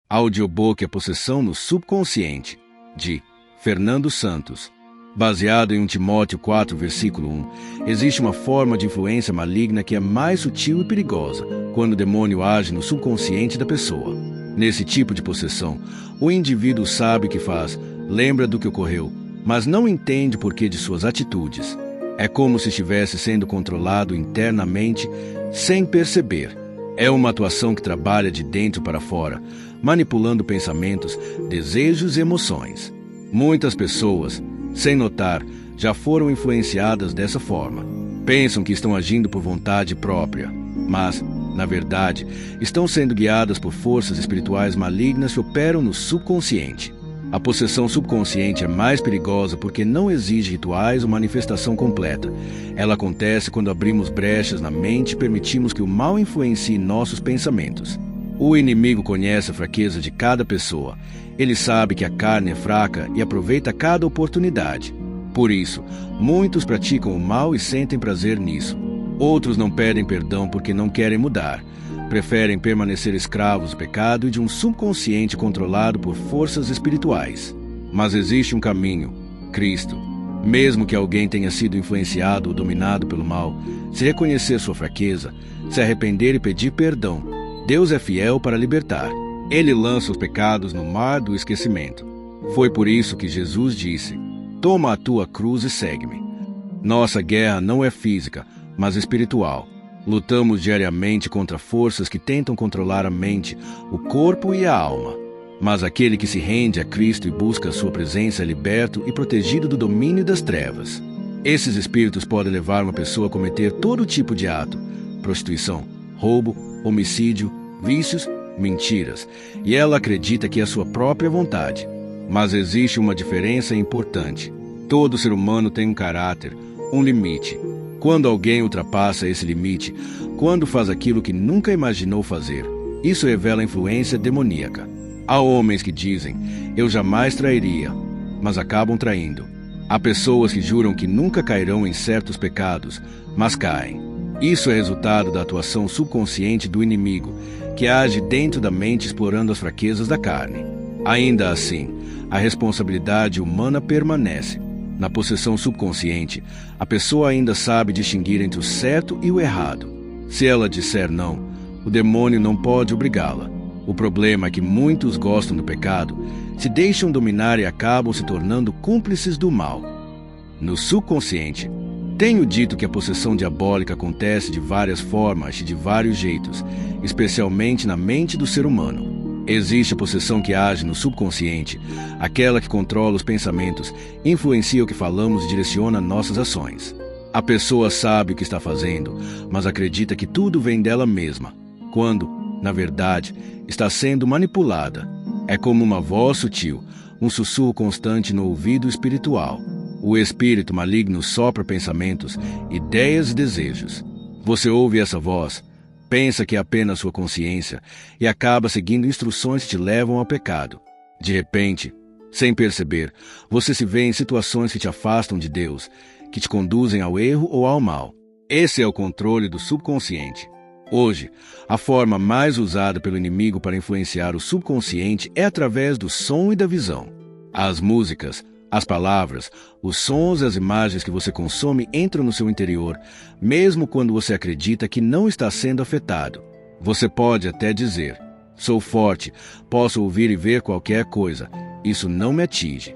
Audiobook A Possessão no Subconsciente, de Fernando Santos. Baseado em 1 Timóteo 4, versículo 1, existe uma forma de influência maligna que é mais sutil e perigosa quando o demônio age no subconsciente da pessoa. Nesse tipo de possessão, o indivíduo sabe o que faz, lembra do que ocorreu, mas não entende o porquê de suas atitudes. É como se estivesse sendo controlado internamente sem perceber. É uma atuação que trabalha de dentro para fora, manipulando pensamentos, desejos e emoções. Muitas pessoas, sem notar, já foram influenciadas dessa forma. Pensam que estão agindo por vontade própria, mas, na verdade, estão sendo guiadas por forças espirituais malignas que operam no subconsciente. A possessão subconsciente é mais perigosa porque não exige rituais ou manifestação completa. Ela acontece quando abrimos brechas na mente e permitimos que o mal influencie nossos pensamentos. O inimigo conhece a fraqueza de cada pessoa. Ele sabe que a carne é fraca e aproveita cada oportunidade. Por isso, muitos praticam o mal e sentem prazer nisso. Outros não pedem perdão porque não querem mudar. Preferem permanecer escravos do pecado e de um subconsciente controlado por forças espirituais. Mas existe um caminho, Cristo. Mesmo que alguém tenha sido influenciado ou dominado pelo mal, se reconhecer sua fraqueza, se arrepender e pedir perdão, Deus é fiel para libertar. Ele lança os pecados no mar do esquecimento. Foi por isso que Jesus disse: "Toma a tua cruz e segue-me." Nossa guerra não é física, mas espiritual. Lutamos diariamente contra forças que tentam controlar a mente, o corpo e a alma. Mas aquele que se rende a Cristo e busca a sua presença é liberto e protegido do domínio das trevas. Esses espíritos podem levar uma pessoa a cometer todo tipo de ato: prostituição, roubo, homicídio, vícios, mentiras, e ela acredita que é a sua própria vontade. Mas existe uma diferença importante. Todo ser humano tem um caráter, um limite. Quando alguém ultrapassa esse limite, quando faz aquilo que nunca imaginou fazer, isso revela influência demoníaca. Há homens que dizem: "Eu jamais trairia", mas acabam traindo. Há pessoas que juram que nunca cairão em certos pecados, mas caem. Isso é resultado da atuação subconsciente do inimigo, que age dentro da mente explorando as fraquezas da carne. Ainda assim, a responsabilidade humana permanece. Na possessão subconsciente, a pessoa ainda sabe distinguir entre o certo e o errado. Se ela disser não, o demônio não pode obrigá-la. O problema é que muitos gostam do pecado, se deixam dominar e acabam se tornando cúmplices do mal. No subconsciente, tenho dito que a possessão diabólica acontece de várias formas e de vários jeitos, especialmente na mente do ser humano. Existe a possessão que age no subconsciente, aquela que controla os pensamentos, influencia o que falamos e direciona nossas ações. A pessoa sabe o que está fazendo, mas acredita que tudo vem dela mesma, quando, na verdade, está sendo manipulada. É como uma voz sutil, um sussurro constante no ouvido espiritual. O espírito maligno sopra pensamentos, ideias e desejos. Você ouve essa voz, pensa que é apenas sua consciência e acaba seguindo instruções que te levam ao pecado. De repente, sem perceber, você se vê em situações que te afastam de Deus, que te conduzem ao erro ou ao mal. Esse é o controle do subconsciente. Hoje, a forma mais usada pelo inimigo para influenciar o subconsciente é através do som e da visão. As músicas, as palavras, os sons e as imagens que você consome entram no seu interior, mesmo quando você acredita que não está sendo afetado. Você pode até dizer: "Sou forte, posso ouvir e ver qualquer coisa, isso não me atinge."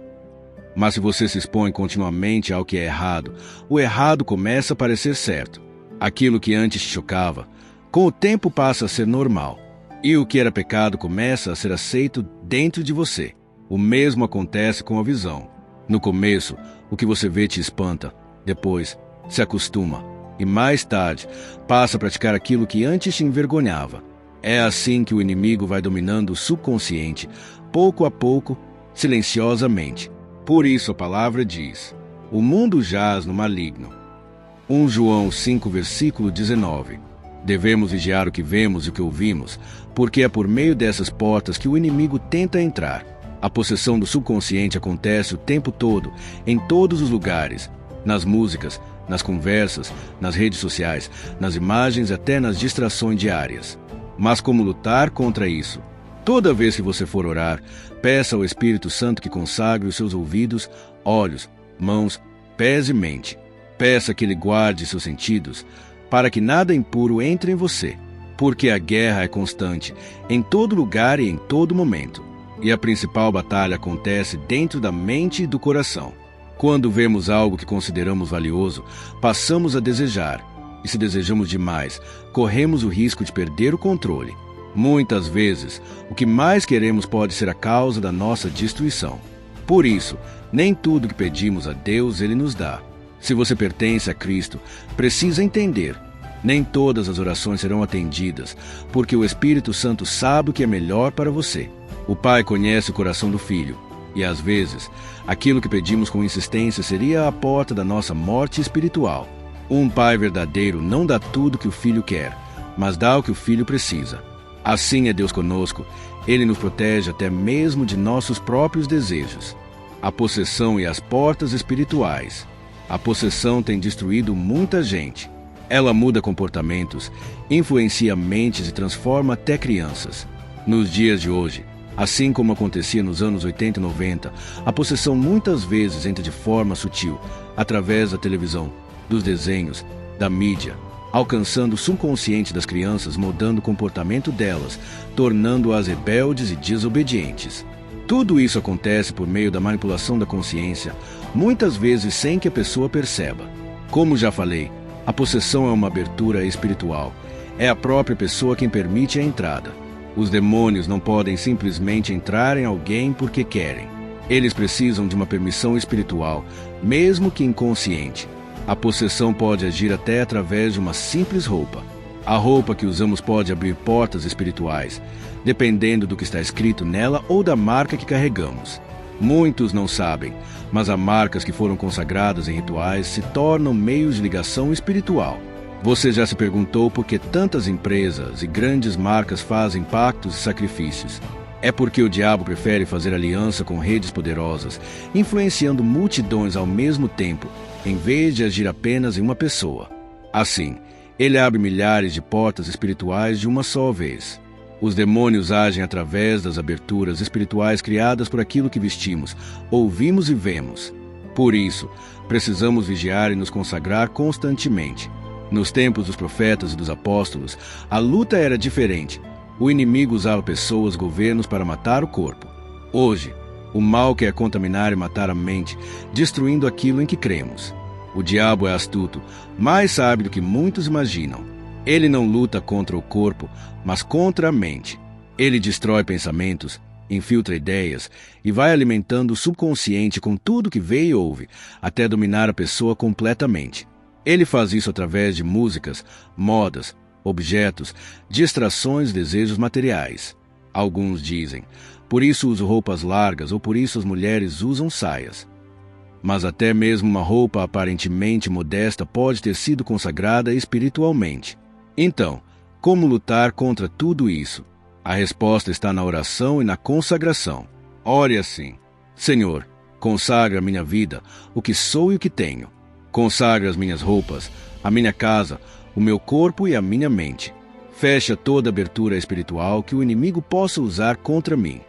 Mas se você se expõe continuamente ao que é errado, o errado começa a parecer certo. Aquilo que antes te chocava, com o tempo passa a ser normal. E o que era pecado começa a ser aceito dentro de você. O mesmo acontece com a visão. No começo, o que você vê te espanta. Depois, se acostuma. E mais tarde, passa a praticar aquilo que antes te envergonhava. É assim que o inimigo vai dominando o subconsciente, pouco a pouco, silenciosamente. Por isso a palavra diz: "O mundo jaz no maligno." 1 João 5, versículo 19. Devemos vigiar o que vemos e o que ouvimos, porque é por meio dessas portas que o inimigo tenta entrar. A possessão do subconsciente acontece o tempo todo, em todos os lugares, nas músicas, nas conversas, nas redes sociais, nas imagens e até nas distrações diárias. Mas como lutar contra isso? Toda vez que você for orar, peça ao Espírito Santo que consagre os seus ouvidos, olhos, mãos, pés e mente. Peça que ele guarde seus sentidos, para que nada impuro entre em você, porque a guerra é constante, em todo lugar e em todo momento. E a principal batalha acontece dentro da mente e do coração. Quando vemos algo que consideramos valioso, passamos a desejar. E se desejamos demais, corremos o risco de perder o controle. Muitas vezes, o que mais queremos pode ser a causa da nossa destruição. Por isso, nem tudo que pedimos a Deus Ele nos dá. Se você pertence a Cristo, precisa entender: nem todas as orações serão atendidas, porque o Espírito Santo sabe o que é melhor para você. O Pai conhece o coração do Filho, e às vezes, aquilo que pedimos com insistência seria a porta da nossa morte espiritual. Um pai verdadeiro não dá tudo que o filho quer, mas dá o que o filho precisa. Assim é Deus conosco, Ele nos protege até mesmo de nossos próprios desejos. A possessão e as portas espirituais. A possessão tem destruído muita gente. Ela muda comportamentos, influencia mentes e transforma até crianças. Nos dias de hoje, assim como acontecia nos anos 80 e 90, a possessão muitas vezes entra de forma sutil, através da televisão, dos desenhos, da mídia, alcançando o subconsciente das crianças, mudando o comportamento delas, tornando-as rebeldes e desobedientes. Tudo isso acontece por meio da manipulação da consciência, muitas vezes sem que a pessoa perceba. Como já falei, a possessão é uma abertura espiritual. É a própria pessoa quem permite a entrada. Os demônios não podem simplesmente entrar em alguém porque querem. Eles precisam de uma permissão espiritual, mesmo que inconsciente. A possessão pode agir até através de uma simples roupa. A roupa que usamos pode abrir portas espirituais, dependendo do que está escrito nela ou da marca que carregamos. Muitos não sabem, mas há marcas que foram consagradas em rituais se tornam meios de ligação espiritual. Você já se perguntou por que tantas empresas e grandes marcas fazem pactos e sacrifícios? É porque o diabo prefere fazer aliança com redes poderosas, influenciando multidões ao mesmo tempo, em vez de agir apenas em uma pessoa. Assim, ele abre milhares de portas espirituais de uma só vez. Os demônios agem através das aberturas espirituais criadas por aquilo que vestimos, ouvimos e vemos. Por isso, precisamos vigiar e nos consagrar constantemente. Nos tempos dos profetas e dos apóstolos, a luta era diferente. O inimigo usava pessoas, governos para matar o corpo. Hoje, o mal quer contaminar e matar a mente, destruindo aquilo em que cremos. O diabo é astuto, mais sábio do que muitos imaginam. Ele não luta contra o corpo, mas contra a mente. Ele destrói pensamentos, infiltra ideias e vai alimentando o subconsciente com tudo que vê e ouve, até dominar a pessoa completamente. Ele faz isso através de músicas, modas, objetos, distrações e desejos materiais. Alguns dizem: por isso uso roupas largas ou por isso as mulheres usam saias. Mas até mesmo uma roupa aparentemente modesta pode ter sido consagrada espiritualmente. Então, como lutar contra tudo isso? A resposta está na oração e na consagração. Ore assim: Senhor, consagra a minha vida, o que sou e o que tenho. Consagra as minhas roupas, a minha casa, o meu corpo e a minha mente. Fecha toda abertura espiritual que o inimigo possa usar contra mim.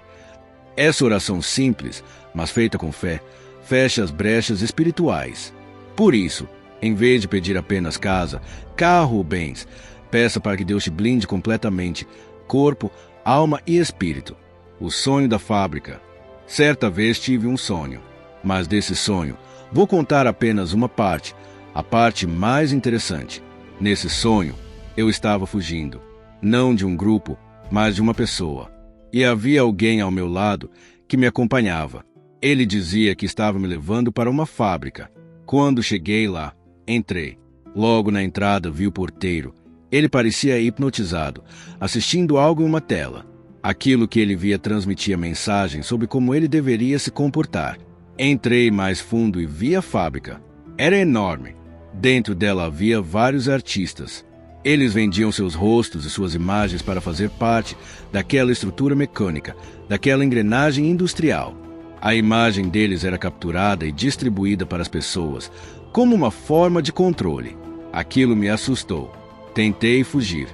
Essa oração simples, mas feita com fé, fecha as brechas espirituais. Por isso, em vez de pedir apenas casa, carro ou bens, peça para que Deus te blinde completamente, corpo, alma e espírito. O sonho da fábrica. Certa vez tive um sonho, mas desse sonho, vou contar apenas uma parte, a parte mais interessante. Nesse sonho, eu estava fugindo, não de um grupo, mas de uma pessoa. E havia alguém ao meu lado que me acompanhava. Ele dizia que estava me levando para uma fábrica. Quando cheguei lá, entrei. Logo na entrada vi o porteiro. Ele parecia hipnotizado, assistindo algo em uma tela. Aquilo que ele via transmitia mensagem sobre como ele deveria se comportar. Entrei mais fundo e vi a fábrica. Era enorme. Dentro dela havia vários artistas. Eles vendiam seus rostos e suas imagens para fazer parte daquela estrutura mecânica, daquela engrenagem industrial. A imagem deles era capturada e distribuída para as pessoas, como uma forma de controle. Aquilo me assustou. Tentei fugir.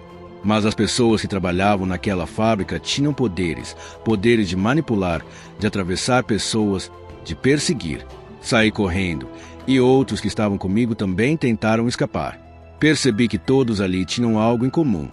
Mas as pessoas que trabalhavam naquela fábrica tinham poderes de manipular, de atravessar pessoas, de perseguir. Saí correndo, e outros que estavam comigo também tentaram escapar. Percebi que todos ali tinham algo em comum.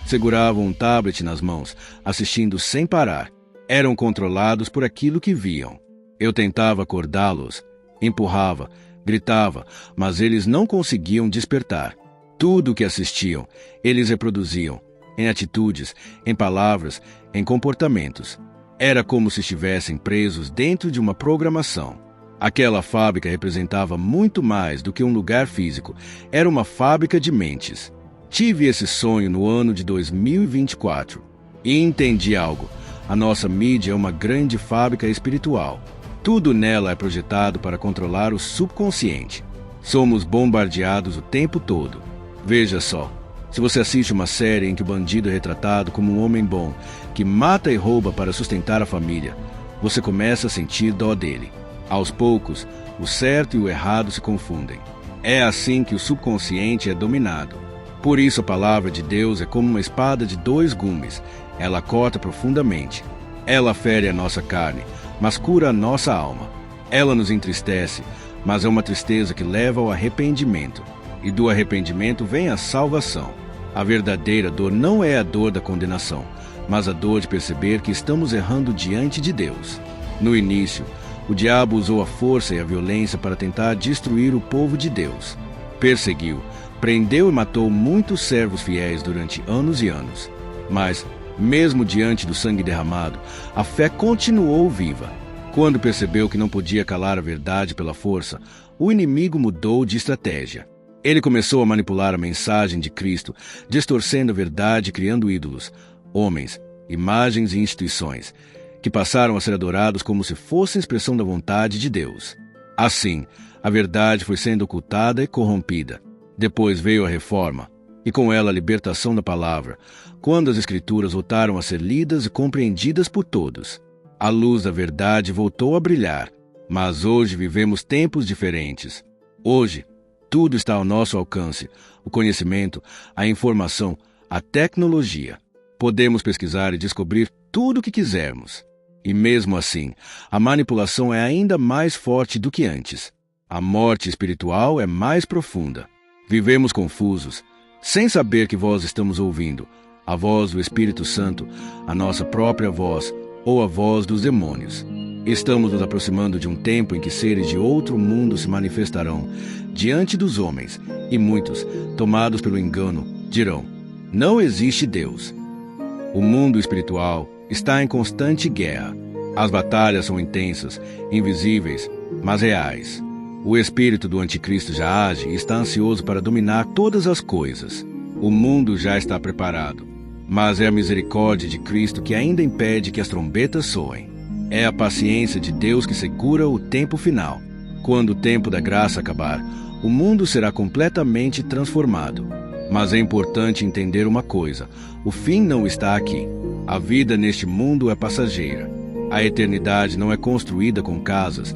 Seguravam um tablet nas mãos, assistindo sem parar. Eram controlados por aquilo que viam. Eu tentava acordá-los, empurrava, gritava, mas eles não conseguiam despertar. Tudo o que assistiam, eles reproduziam, em atitudes, em palavras, em comportamentos. Era como se estivessem presos dentro de uma programação. Aquela fábrica representava muito mais do que um lugar físico. Era uma fábrica de mentes. Tive esse sonho no ano de 2024 e entendi algo. A nossa mídia é uma grande fábrica espiritual. Tudo nela é projetado para controlar o subconsciente. Somos bombardeados o tempo todo. Veja só, se você assiste uma série em que o bandido é retratado como um homem bom, que mata e rouba para sustentar a família, você começa a sentir dó dele. Aos poucos, o certo e o errado se confundem. É assim que o subconsciente é dominado. Por isso a palavra de Deus é como uma espada de 2 gumes. Ela corta profundamente. Ela fere a nossa carne, mas cura a nossa alma. Ela nos entristece, mas é uma tristeza que leva ao arrependimento. E do arrependimento vem a salvação. A verdadeira dor não é a dor da condenação, mas a dor de perceber que estamos errando diante de Deus. No início, o diabo usou a força e a violência para tentar destruir o povo de Deus. Perseguiu, prendeu e matou muitos servos fiéis durante anos e anos. Mas, mesmo diante do sangue derramado, a fé continuou viva. Quando percebeu que não podia calar a verdade pela força, o inimigo mudou de estratégia. Ele começou a manipular a mensagem de Cristo, distorcendo a verdade e criando ídolos, homens, imagens e instituições, que passaram a ser adorados como se fossem expressão da vontade de Deus. Assim, a verdade foi sendo ocultada e corrompida. Depois veio a Reforma, e com ela a libertação da palavra, quando as Escrituras voltaram a ser lidas e compreendidas por todos. A luz da verdade voltou a brilhar, mas hoje vivemos tempos diferentes. Hoje, tudo está ao nosso alcance: o conhecimento, a informação, a tecnologia. Podemos pesquisar e descobrir tudo o que quisermos. E mesmo assim, a manipulação é ainda mais forte do que antes. A morte espiritual é mais profunda. Vivemos confusos, sem saber que voz estamos ouvindo: a voz do Espírito Santo, a nossa própria voz ou a voz dos demônios. Estamos nos aproximando de um tempo em que seres de outro mundo se manifestarão diante dos homens, e muitos, tomados pelo engano, dirão: não existe Deus. O mundo espiritual está em constante guerra. As batalhas são intensas, invisíveis, mas reais. O espírito do anticristo já age e está ansioso para dominar todas as coisas. O mundo já está preparado, mas é a misericórdia de Cristo que ainda impede que as trombetas soem. É a paciência de Deus que segura o tempo final. Quando o tempo da graça acabar, o mundo será completamente transformado. Mas é importante entender uma coisa: o fim não está aqui. A vida neste mundo é passageira. A eternidade não é construída com casas,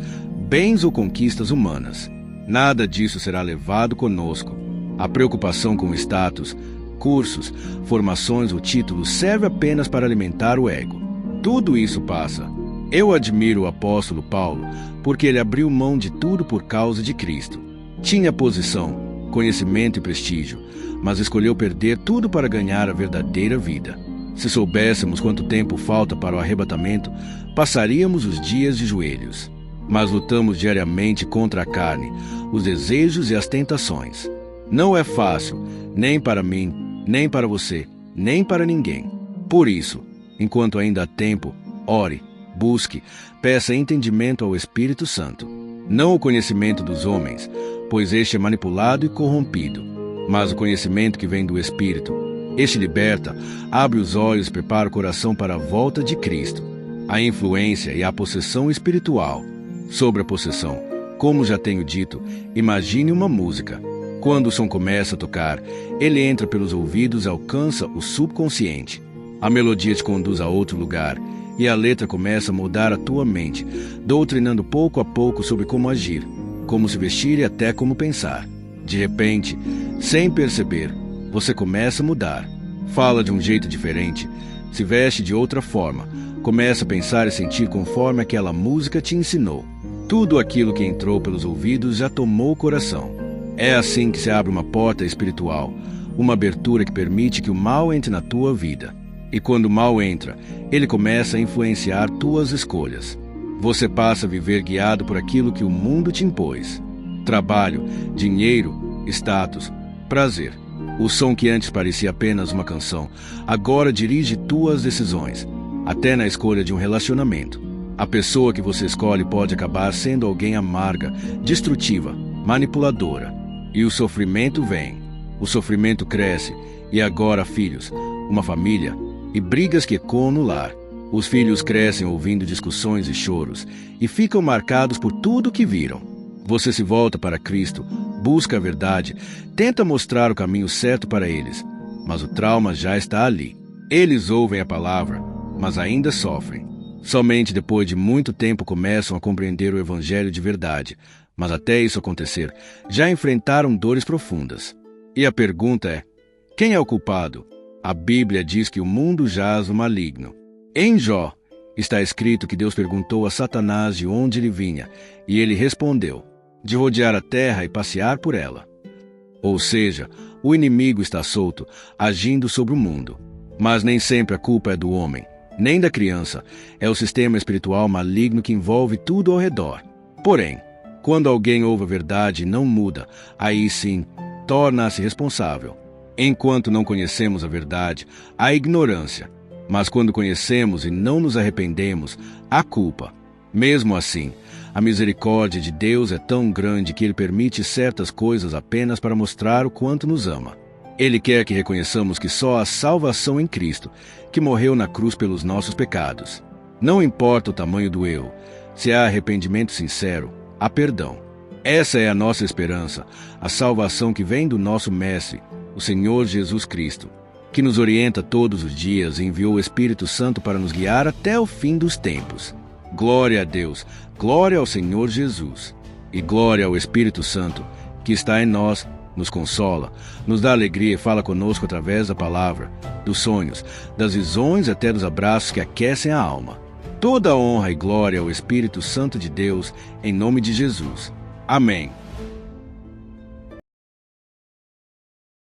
bens ou conquistas humanas. Nada disso será levado conosco. A preocupação com status, cursos, formações ou títulos serve apenas para alimentar o ego. Tudo isso passa. Eu admiro o apóstolo Paulo porque ele abriu mão de tudo por causa de Cristo. Tinha posição, conhecimento e prestígio, mas escolheu perder tudo para ganhar a verdadeira vida. Se soubéssemos quanto tempo falta para o arrebatamento, passaríamos os dias de joelhos. Mas lutamos diariamente contra a carne, os desejos e as tentações. Não é fácil, nem para mim, nem para você, nem para ninguém. Por isso, enquanto ainda há tempo, ore, busque, peça entendimento ao Espírito Santo. Não o conhecimento dos homens, pois este é manipulado e corrompido, mas o conhecimento que vem do Espírito. Este liberta, abre os olhos e prepara o coração para a volta de Cristo. A influência e a possessão espiritual. Sobre a possessão, como já tenho dito, imagine uma música. Quando o som começa a tocar, ele entra pelos ouvidos e alcança o subconsciente. A melodia te conduz a outro lugar, e a letra começa a mudar a tua mente, doutrinando pouco a pouco sobre como agir, como se vestir e até como pensar. De repente, sem perceber, você começa a mudar. fala de um jeito diferente, se veste de outra forma, começa a pensar e sentir conforme aquela música te ensinou. Tudo aquilo que entrou pelos ouvidos já tomou o coração. É assim que se abre uma porta espiritual, uma abertura que permite que o mal entre na tua vida. E quando o mal entra, ele começa a influenciar tuas escolhas. Você passa a viver guiado por aquilo que o mundo te impôs. Trabalho, dinheiro, status, prazer. O som que antes parecia apenas uma canção, agora dirige tuas decisões, até na escolha de um relacionamento. A pessoa que você escolhe pode acabar sendo alguém amarga, destrutiva, manipuladora. E o sofrimento vem. O sofrimento cresce, e agora filhos, uma família, e brigas que ecoam no lar. Os filhos crescem ouvindo discussões e choros, e ficam marcados por tudo que viram. Você se volta para Cristo, busca a verdade, tenta mostrar o caminho certo para eles, mas o trauma já está ali. Eles ouvem a palavra, mas ainda sofrem. Somente depois de muito tempo começam a compreender o Evangelho de verdade, mas até isso acontecer, já enfrentaram dores profundas. E a pergunta é: quem é o culpado? A Bíblia diz que o mundo jaz o maligno. Em Jó, está escrito que Deus perguntou a Satanás de onde ele vinha, e ele respondeu: de rodear a terra e passear por ela. Ou seja, o inimigo está solto, agindo sobre o mundo. Mas nem sempre a culpa é do homem, nem da criança. É o sistema espiritual maligno que envolve tudo ao redor. Porém, quando alguém ouve a verdade e não muda, aí sim, torna-se responsável. Enquanto não conhecemos a verdade, há ignorância. Mas quando conhecemos e não nos arrependemos, há culpa. Mesmo assim, a misericórdia de Deus é tão grande que Ele permite certas coisas apenas para mostrar o quanto nos ama. Ele quer que reconheçamos que só há salvação em Cristo, que morreu na cruz pelos nossos pecados. Não importa o tamanho do erro, se há arrependimento sincero, há perdão. Essa é a nossa esperança, a salvação que vem do nosso Mestre, o Senhor Jesus Cristo, que nos orienta todos os dias e enviou o Espírito Santo para nos guiar até o fim dos tempos. Glória a Deus, glória ao Senhor Jesus, e glória ao Espírito Santo, que está em nós, nos consola, nos dá alegria e fala conosco através da palavra, dos sonhos, das visões até dos abraços que aquecem a alma. Toda honra e glória ao Espírito Santo de Deus, em nome de Jesus. Amém.